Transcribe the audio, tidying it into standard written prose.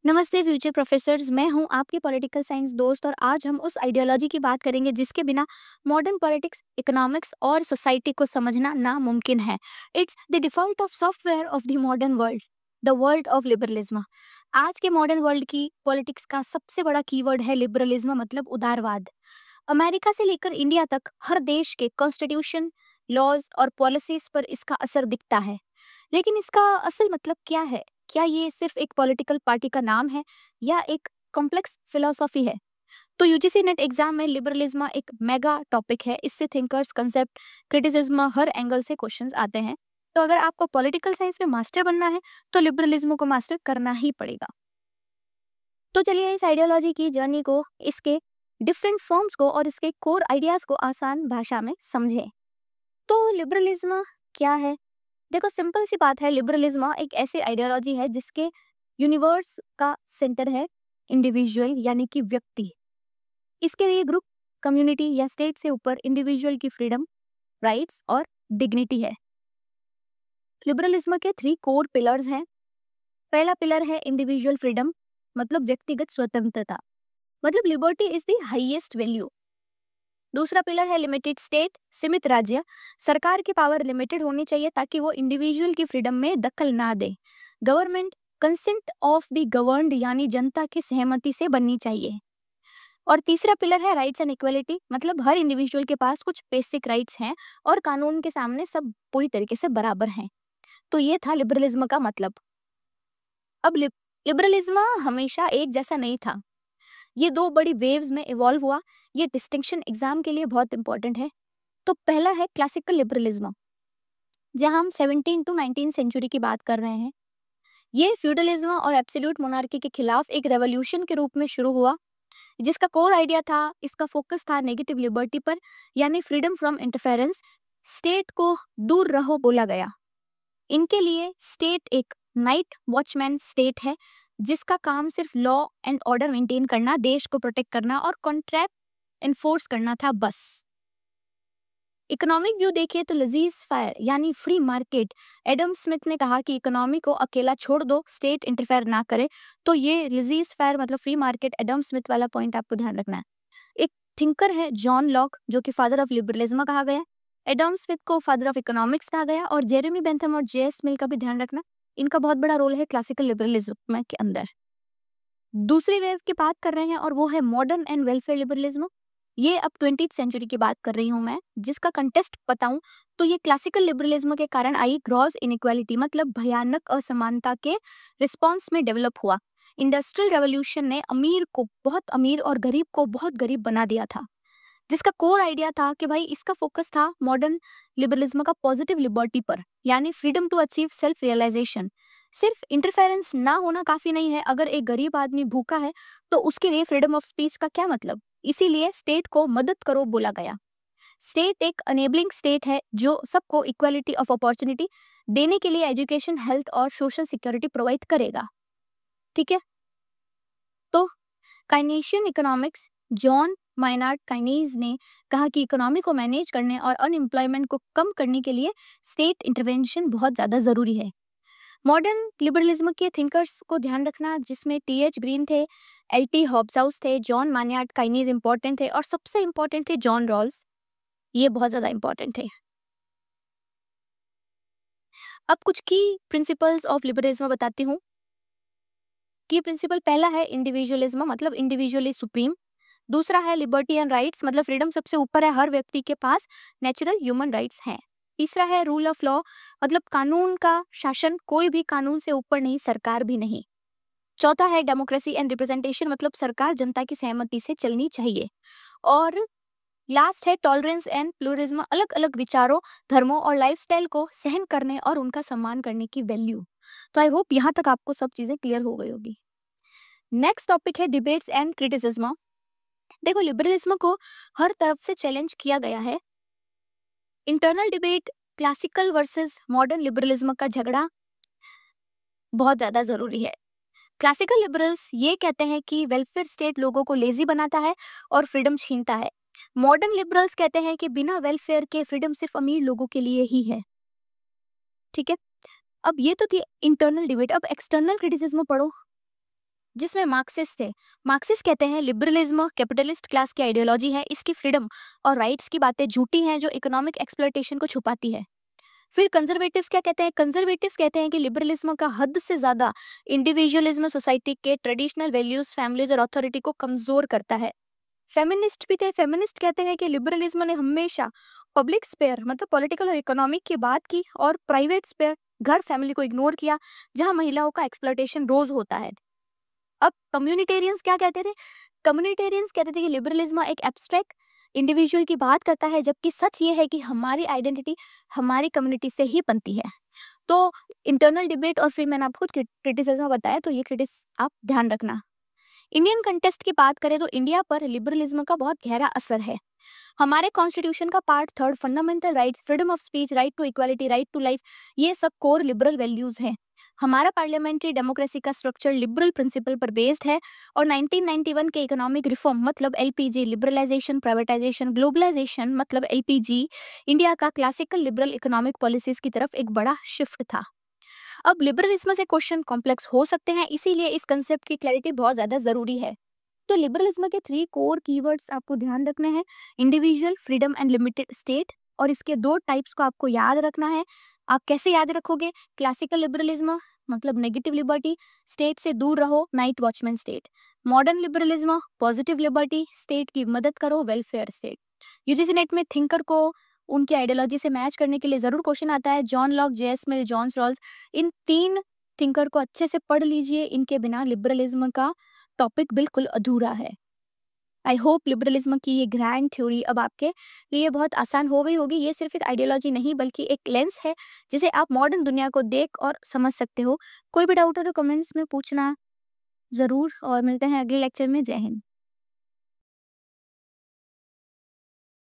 नमस्ते future professors. मैं हूं आपकी पॉलिटिकल साइंस दोस्त और आज हम उस आइडियोलॉजी की बात करेंगे जिसके बिना मॉडर्न पॉलिटिक्स, इकोनॉमिक्स और सोसाइटी को समझना नामुमकिन है। It's the default of software of the modern world, the world of liberalism. आज के मॉडर्न वर्ल्ड की पॉलिटिक्स का सबसे बड़ा कीवर्ड है लिबरलिज्म, मतलब उदारवाद। अमेरिका से लेकर इंडिया तक हर देश के कॉन्स्टिट्यूशन, लॉज और पॉलिसीज पर इसका असर दिखता है। लेकिन इसका असल मतलब क्या है? क्या ये सिर्फ एक पॉलिटिकल पार्टी का नाम है या एक कॉम्प्लेक्स फिलॉसफी है? तो यूजीसी नेट एग्जाम में लिबरलिज्म एक मेगा टॉपिक है। इससे थिंकर्स, कंसेप्ट, क्रिटिसिज्म हर एंगल से क्वेश्चंस आते हैं। तो अगर आपको पॉलिटिकल साइंस में मास्टर बनना है तो लिबरलिज्म को मास्टर करना ही पड़ेगा। तो चलिए इस आइडियोलॉजी की जर्नी को, इसके डिफरेंट फॉर्म्स को और इसके कोर आइडियाज को आसान भाषा में समझें। तो लिबरलिज्म क्या है? देखो, सिंपल सी बात है, लिबरलिज्म एक ऐसी आइडियोलॉजी है जिसके यूनिवर्स का सेंटर है इंडिविजुअल, यानी कि व्यक्ति। इसके लिए ग्रुप, कम्युनिटी या स्टेट से ऊपर इंडिविजुअल की फ्रीडम, राइट्स और डिग्निटी है। लिबरलिज्म के 3 कोर पिलर्स हैं। पहला पिलर है इंडिविजुअल फ्रीडम, मतलब व्यक्तिगत स्वतंत्रता, मतलब liberty is the highest value. दूसरा पिलर है लिमिटेड स्टेट, सीमित राज्य। सरकार की पावर लिमिटेड होनी चाहिए ताकि वो इंडिविजुअल की फ्रीडम में दखल ना दे। Government consent of the governed, यानी जनता की सहमति से बननी चाहिए। और तीसरा पिलर है राइट्स एंड इक्वलिटी, मतलब हर इंडिविजुअल के पास कुछ बेसिक राइट्स हैं और कानून के सामने सब पूरी तरीके से बराबर हैं। तो ये था लिबरलिज्म का मतलब। अब लिबरलिज्म हमेशा एक जैसा नहीं था, ये 2 बड़ी वेव्स में इवॉल्व हुआ। ये डिस्टिंक्शन एग्जाम के लिए बहुत इंपॉर्टेंट है। तो पहला है क्लासिकल लिबरलिज्म, जहां हम 17 टू 19 सेंचुरी की बात कर रहे हैं। ये फ्यूडलिज्म और एब्सोल्यूट मोनार्की के खिलाफ एक रेवोल्यूशन के रूप में शुरू हुआ, जिसका कोर आइडिया था, इसका फोकस था नेगेटिव लिबर्टी पर, यानी फ्रीडम फ्रॉम इंटरफेरेंस। स्टेट को दूर रहो बोला गया। इनके लिए स्टेट एक नाइट वॉचमैन स्टेट है, जिसका काम सिर्फ लॉ एंड ऑर्डर मेंटेन करना, देश को प्रोटेक्ट करना और कॉन्ट्रैक्ट एनफोर्स करना था, बस। इकोनॉमिक व्यू देखिए तो लजीज फायर यानी फ्री मार्केट। एडम स्मिथ ने कहा कि इकोनॉमी को अकेला छोड़ दो, स्टेट इंटरफेयर ना करे। तो ये लजीज फायर मतलब फ्री मार्केट, एडम स्मिथ वाला पॉइंट आपको ध्यान रखना है। एक थिंकर है जॉन लॉक, जो कि फादर ऑफ लिबरलिज्म कहा गया। एडम स्मिथ को फादर ऑफ इकोनॉमिक्स कहा गया। और जेरेमी बेंथम और जेएस मिल का भी ध्यान रखना, इनका बहुत बड़ा रोल है क्लासिकल लिबरलिज्म के अंदर। दूसरी वेव की बात कर रहे हैं और वो है मॉडर्न एंड वेलफेयर लिबरलिज्म। ये अब 20th सेंचुरी की बात कर रही हूँ मैं। जिसका कंटेस्ट बताऊं तो ये क्लासिकल लिबरलिज्म के कारण आई ग्रॉस इनइक्वालिटी, मतलब भयानक असमानता के रिस्पॉन्स में डेवलप हुआ। इंडस्ट्रियल रेवोल्यूशन ने अमीर को बहुत अमीर और गरीब को बहुत गरीब बना दिया था। जिसका कोर आइडिया था कि भाई, इसका फोकस था मॉडर्न लिबरलिज्म का पॉजिटिव लिबर्टी पर, यानी freedom to achieve self realisation. सिर्फ इंटरफेरेंस ना होना काफी नहीं है। अगर एक गरीब आदमी भूखा है तो उसके लिए फ्रीडम ऑफ स्पीच का क्या मतलब? इसीलिए स्टेट को मदद करो बोला गया। स्टेट एक अनेबलिंग स्टेट है जो सबको इक्वालिटी ऑफ अपॉर्चुनिटी देने के लिए एजुकेशन, हेल्थ और सोशल सिक्योरिटी प्रोवाइड करेगा। ठीक है। तो काइनेशियन इकोनॉमिक्स, जॉन माइनार्ड काइनीज ने कहा कि इकोनॉमी को मैनेज करने और अनएम्प्लॉयमेंट को कम करने के लिए स्टेट इंटरवेंशन बहुत ज़्यादा ज़रूरी है। मॉडर्न लिबरलिज्म के थिंकर्स को ध्यान रखना, जिसमें टी.एच. ग्रीन थे, एल.टी. हॉब्साउस थे, जॉन माइनार्ड काइनीज इंपॉर्टेंट थे और सबसे इंपॉर्टेंट थे जॉन रॉल्स। ये बहुत ज़्यादा इंपॉर्टेंट थे। अब कुछ की प्रिंसिपल्स ऑफ लिबरलिज्म बताती हूँ। की प्रिंसिपल पहला है इंडिविजुअलिज्म, मतलब इंडिविजुअल इज सुप्रीम। दूसरा है लिबर्टी एंड राइट्स, मतलब फ्रीडम सबसे ऊपर है, हर व्यक्ति के पास नेचुरल ह्यूमन राइट्स हैं। तीसरा है रूल ऑफ लॉ, मतलब कानून का शासन, कोई भी कानून से ऊपर नहीं, सरकार भी नहीं। चौथा है डेमोक्रेसी एंड रिप्रेजेंटेशन, मतलब सरकार जनता की सहमति से चलनी चाहिए। और लास्ट है टॉलरेंस एंड प्लूरिज्म, अलग अलग विचारों, धर्मों और लाइफस्टाइल को सहन करने और उनका सम्मान करने की वैल्यू। तो आई होप यहाँ तक आपको सब चीजें क्लियर हो गई होगी। नेक्स्ट टॉपिक है डिबेट्स एंड क्रिटिसिज्म। देखो, लिबरलिज्म को हर तरफ से चैलेंज किया गया है। Internal debate, classical versus modern liberalism का झगड़ा बहुत ज्यादा जरूरी है। क्लासिकल लिबरल्स ये कहते हैं कि वेलफेयर स्टेट लोगों को लेजी बनाता है और फ्रीडम छीनता है। मॉडर्न लिबरल्स कहते हैं कि बिना वेलफेयर के फ्रीडम सिर्फ अमीर लोगों के लिए ही है। ठीक है। अब ये तो थी इंटरनल डिबेट। अब एक्सटर्नल क्रिटिसिज्म पढ़ो। जिसमें मार्क्सिस्ट थे। मार्क्सिस्ट कहते हैं लिबरलिज्म कैपिटलिस्ट क्लास की आइडियोलॉजी है, इसकी फ्रीडम और राइट्स की बातें झूठी हैं जो इकोनॉमिक एक्सप्लॉयटेशन को छुपाती है। फिर कंजर्वेटिव्स क्या कहते हैं? कंजर्वेटिव्स कहते हैं कि लिबरलिज्म का हद से ज्यादा इंडिविजुअलिज्म सोसाइटी के ट्रेडिशनल वैल्यूज, फैमिलीज और अथॉरिटी को कमजोर करता है। फेमिनिस्ट भी थे। फेमिनिस्ट कहते हैं कि लिबरलिज्म ने हमेशा पब्लिक स्पेयर मतलब पॉलिटिकल और इकोनॉमिक की बात की और प्राइवेट स्पेयर घर फैमिली को इग्नोर किया, जहां महिलाओं का एक्सप्लॉयटेशन रोज होता है। अब कम्युनिटेरियंस क्या कहते थे? कम्युनिटेरियंस कहते थे कि लिबरलिज्म एक एब्स्ट्रैक्ट इंडिविजुअल की बात करता है, जबकि सच ये है कि हमारी आइडेंटिटी हमारी कम्युनिटी से ही बनती है। तो इंटरनल डिबेट और फिर मैंने आपको क्रिटिसिज्म बताया, तो ये क्रिटिस आप ध्यान रखना। इंडियन कंटेस्ट की बात करें तो इंडिया पर लिबरलिज्म का बहुत गहरा असर है। हमारे कॉन्स्टिट्यूशन का part 3 fundamental rights, freedom of speech, right to equality, right to life, ये सब कोर लिबरल वैल्यूज हैं। हमारा पार्लियामेंट्री डेमोक्रेसी का स्ट्रक्चर लिबरल प्रिंसिपल पर बेस्ड है और 1991 के इकोनॉमिक रिफॉर्म मतलब एलपीजी, लिबरलाइजेशन, प्राइवेटाइजेशन, ग्लोबलाइजेशन मतलब एलपीजी, इंडिया का क्लासिकल लिबरल इकोनॉमिक पॉलिसीज की तरफ एक बड़ा शिफ्ट था। अब लिबरलिज्म से क्वेश्चन कॉम्प्लेक्स हो सकते हैं, इसीलिए इस कंसेप्ट की क्लैरिटी बहुत ज्यादा जरूरी है। तो लिबरलिज्म के 3 कोर कीवर्ड्स आपको ध्यान रखने हैं, individual, freedom and limited state, और इसके 2 टाइप्स को आपको याद रखना है। आप कैसे याद रखोगे? क्लासिकल लिबरलिज्म मतलब नेगेटिव लिबर्टी, स्टेट से दूर रहो, night watchman state. Modern liberalism positive liberty, state की मदद करो, वेलफेयर स्टेट। यूजीसी नेट में थिंकर को उनकी आइडियोलॉजी से मैच करने के लिए जरूर क्वेश्चन आता है। जॉन लॉक, जेएस मिल, जॉन रॉल्स, इन 3 थिंकर को अच्छे से पढ़ लीजिए, इनके बिना लिबरलिज्म का टॉपिक बिल्कुल अधूरा है। आई होप लिबरलिज्म की ये ग्रैंड थ्योरी अब आपके लिए बहुत आसान हो गई होगी। ये सिर्फ एक आइडियोलॉजी नहीं बल्कि एक लेंस है जिसे आप मॉडर्न दुनिया को देख और समझ सकते हो। कोई भी डाउट हो तो कमेंट्स में पूछना जरूर, और मिलते हैं अगले लेक्चर में। जय हिंद।